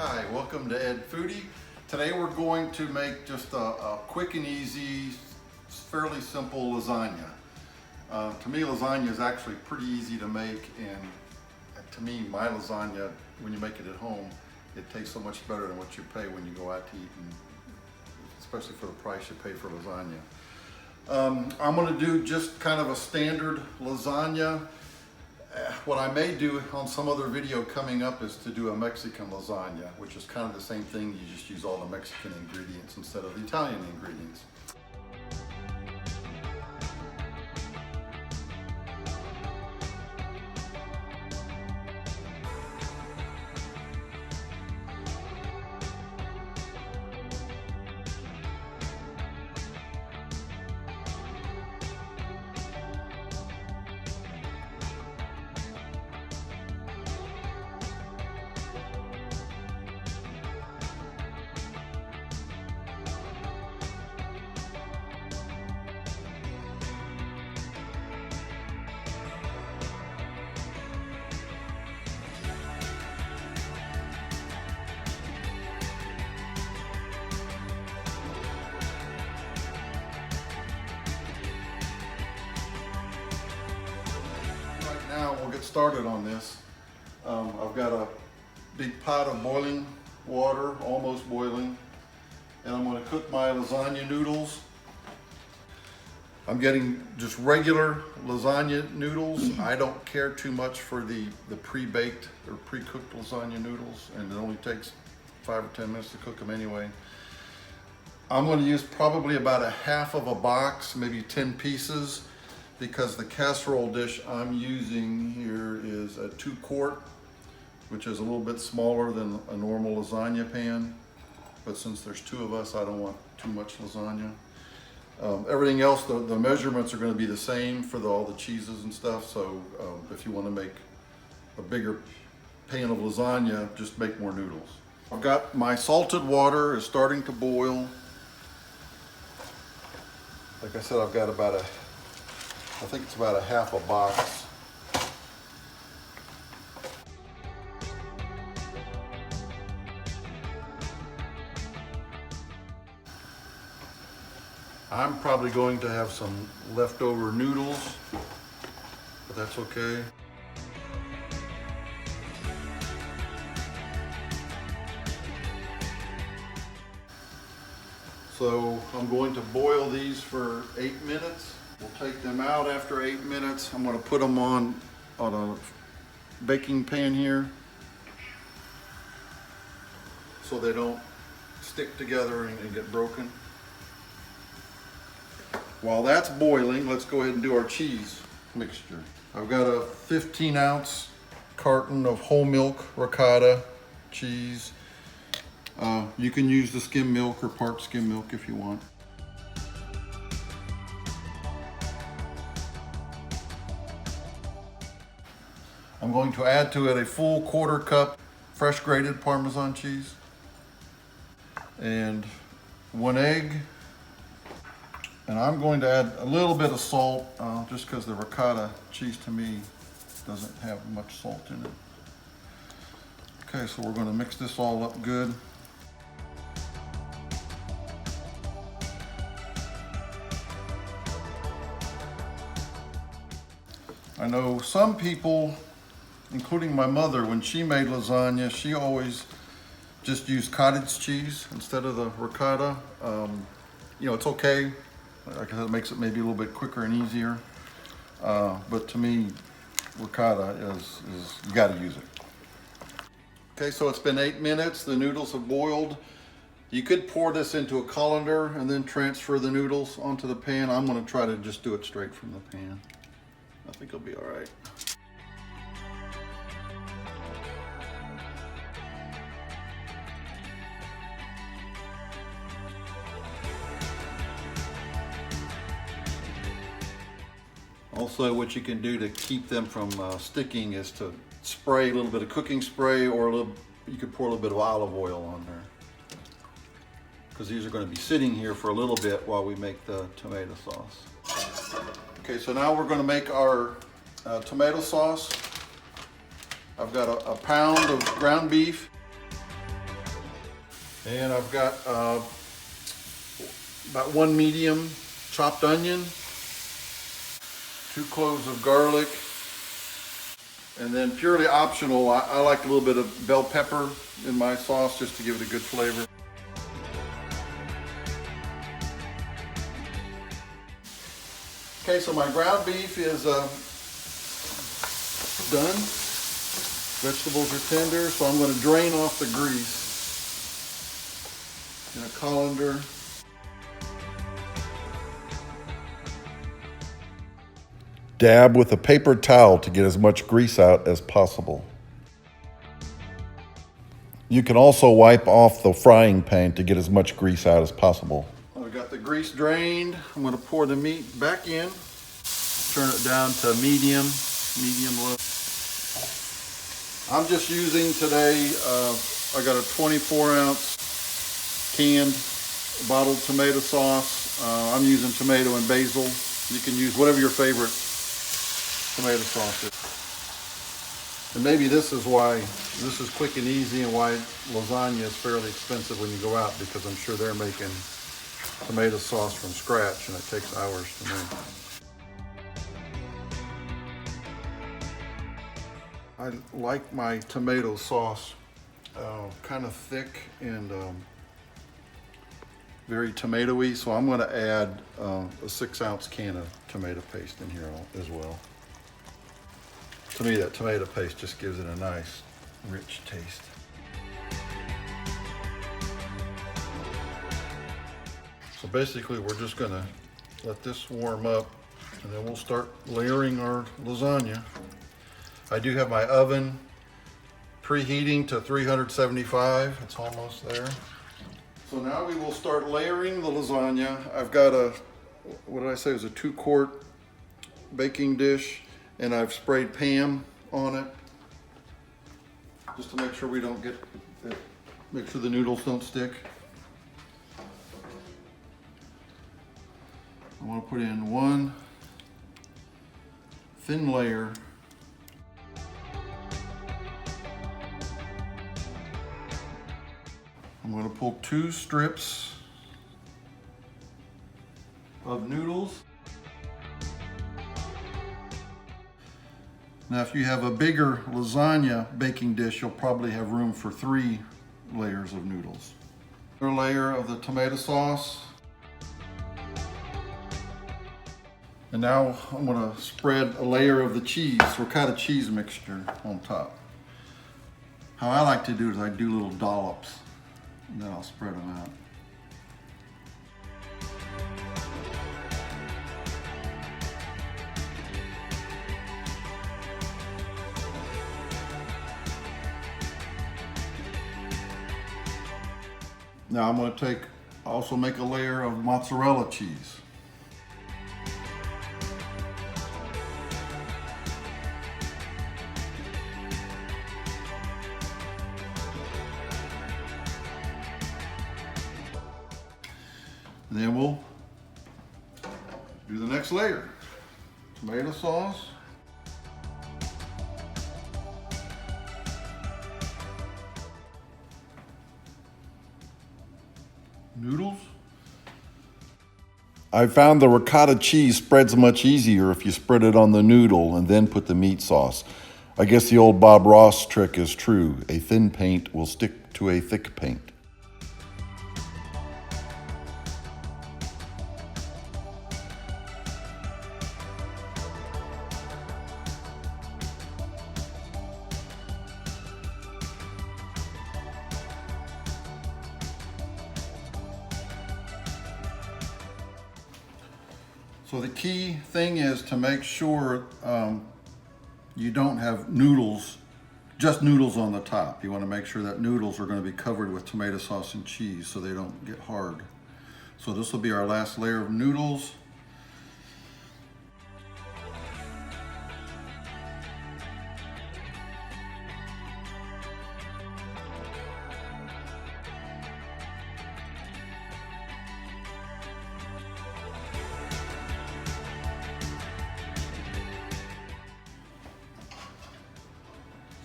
Hi, welcome to Ed Foodie. Today we're going to make just a quick and easy, fairly simple lasagna. To me, lasagna is actually pretty easy to make, and to me, my lasagna, when you make it at home, it tastes so much better than what you pay when you go out to eat, and especially for the price you pay for lasagna. I'm going to do just kind of a standard lasagna. What I may do on some other video coming up is to do a Mexican lasagna, which is kind of the same thing. You just use all the Mexican ingredients instead of the Italian ingredients. Now we'll get started on this. I've got a big pot of boiling water, almost boiling, and I'm going to cook my lasagna noodles. I'm getting just regular lasagna noodles. I don't care too much for the pre-baked or pre-cooked lasagna noodles, and it only takes 5 or 10 minutes to cook them anyway. I'm going to use probably about a half of a box, maybe 10 pieces, because the casserole dish I'm using here is a 2-quart, which is a little bit smaller than a normal lasagna pan. But since there's 2 of us, I don't want too much lasagna. Everything else, the measurements are going to be the same for all the cheeses and stuff. So if you want to make a bigger pan of lasagna, just make more noodles. I've got my salted water is starting to boil. Like I said, I've got about I think it's about a half a box. I'm probably going to have some leftover noodles, but that's okay. So I'm going to boil these for 8 minutes. We'll take them out after 8 minutes. I'm going to put them on a baking pan here so they don't stick together and get broken. While that's boiling, let's go ahead and do our cheese mixture. I've got a 15-ounce carton of whole milk ricotta cheese. You can use the skim milk or part skim milk if you want. I'm going to add to it a full 1/4 cup fresh grated Parmesan cheese and 1 egg. And I'm going to add a little bit of salt just because the ricotta cheese to me doesn't have much salt in it. Okay, so we're going to mix this all up good. I know some people, including my mother, when she made lasagna, she always just used cottage cheese instead of the ricotta. You know, it's okay. Like I said, it makes it maybe a little bit quicker and easier. But to me, ricotta is you got to use it. Okay, so it's been 8 minutes. The noodles have boiled. You could pour this into a colander and then transfer the noodles onto the pan. I'm going to try to just do it straight from the pan. I think it'll be all right. Also, what you can do to keep them from sticking is to spray a little bit of cooking spray, or you could pour a little bit of olive oil on there, because these are going to be sitting here for a little bit while we make the tomato sauce. Okay, so now we're going to make our tomato sauce. I've got a pound of ground beef. And I've got about 1 medium chopped onion, 2 cloves of garlic, and then purely optional, I like a little bit of bell pepper in my sauce just to give it a good flavor. Okay, so my ground beef is done. Vegetables are tender, so I'm going to drain off the grease in a colander. Dab with a paper towel to get as much grease out as possible. You can also wipe off the frying pan to get as much grease out as possible. I've got the grease drained. I'm going to pour the meat back in. Turn it down to medium low. I'm just using today, I got a 24-ounce canned bottled tomato sauce. I'm using tomato and basil. You can use whatever your favorite tomato sauce is. And maybe this is why this is quick and easy and why lasagna is fairly expensive when you go out, because I'm sure they're making tomato sauce from scratch and it takes hours to make. I like my tomato sauce kind of thick and very tomatoey, so I'm going to add a 6-ounce can of tomato paste in here as well. To me, that tomato paste just gives it a nice, rich taste. So basically, we're just going to let this warm up, and then we'll start layering our lasagna. I do have my oven preheating to 375. It's almost there. So now we will start layering the lasagna. I've got a, what did I say, it was a 2-quart baking dish, and I've sprayed Pam on it just to make sure we don't make sure the noodles don't stick. I want to put in 1 thin layer. I'm going to pull 2 strips of noodles. Now, if you have a bigger lasagna baking dish, you'll probably have room for 3 layers of noodles. Another layer of the tomato sauce. And now I'm going to spread a layer of the cheese, ricotta cheese mixture on top. How I like to do it is I do little dollops, and then I'll spread them out. Now I'm going to also make a layer of mozzarella cheese. And then we'll do the next layer. Tomato sauce. Noodles. I found the ricotta cheese spreads much easier if you spread it on the noodle and then put the meat sauce. I guess the old Bob Ross trick is true. A thin paint will stick to a thick paint. So the key thing is to make sure you don't have noodles, just noodles on the top. You want to make sure that noodles are going to be covered with tomato sauce and cheese so they don't get hard. So this will be our last layer of noodles.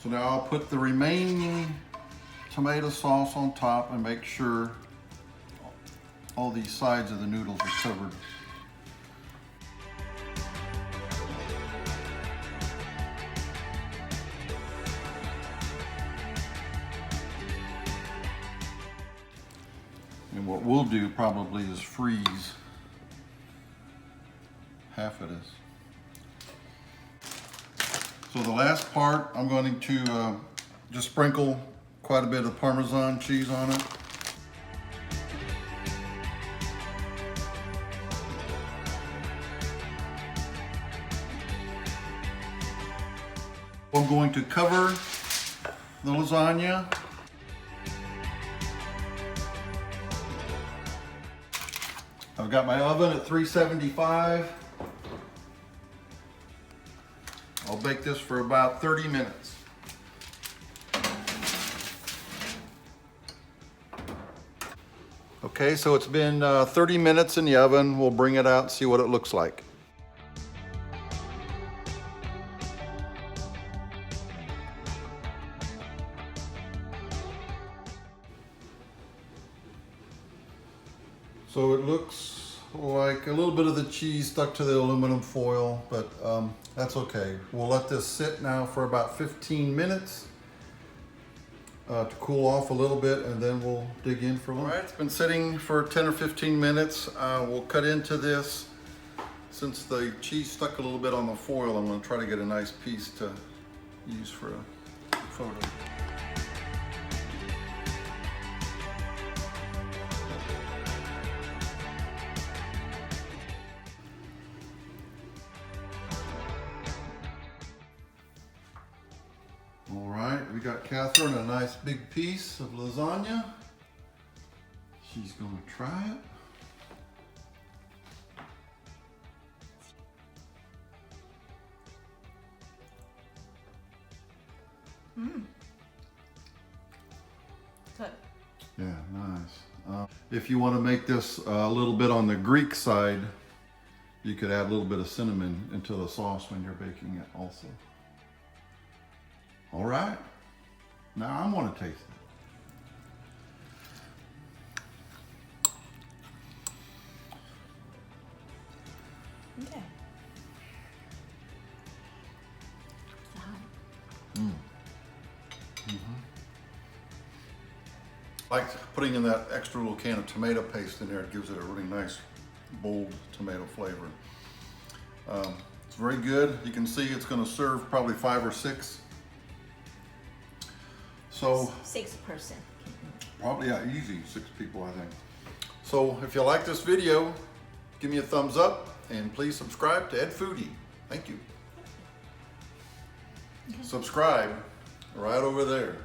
So now I'll put the remaining tomato sauce on top and make sure all these sides of the noodles are covered. And what we'll do probably is freeze half of this. So the last part, I'm going to just sprinkle quite a bit of Parmesan cheese on it. I'm going to cover the lasagna. I've got my oven at 375. I'll bake this for about 30 minutes. Okay, so it's been 30 minutes in the oven. We'll bring it out and see what it looks like. So it looks like a little bit of the cheese stuck to the aluminum foil, but that's okay. We'll let this sit now for about 15 minutes to cool off a little bit, and then we'll dig in for lunch. All right, it's been sitting for 10 or 15 minutes. We'll cut into this. Since the cheese stuck a little bit on the foil, I'm going to try to get a nice piece to use for a photo. All right, we got Catherine a nice big piece of lasagna. She's gonna try it. Good. Yeah, nice. If you want to make this a little bit on the Greek side, you could add a little bit of cinnamon into the sauce when you're baking it also. All right, now I want to taste it. Okay. I like putting in that extra little can of tomato paste in there. It gives it a really nice, bold tomato flavor. It's very good. You can see it's going to serve probably 5 or 6. So 6 person. probably, yeah, easy 6 people, I think. So if you like this video, give me a thumbs up and please subscribe to Ed Foodie. Thank you. Okay. Subscribe right over there.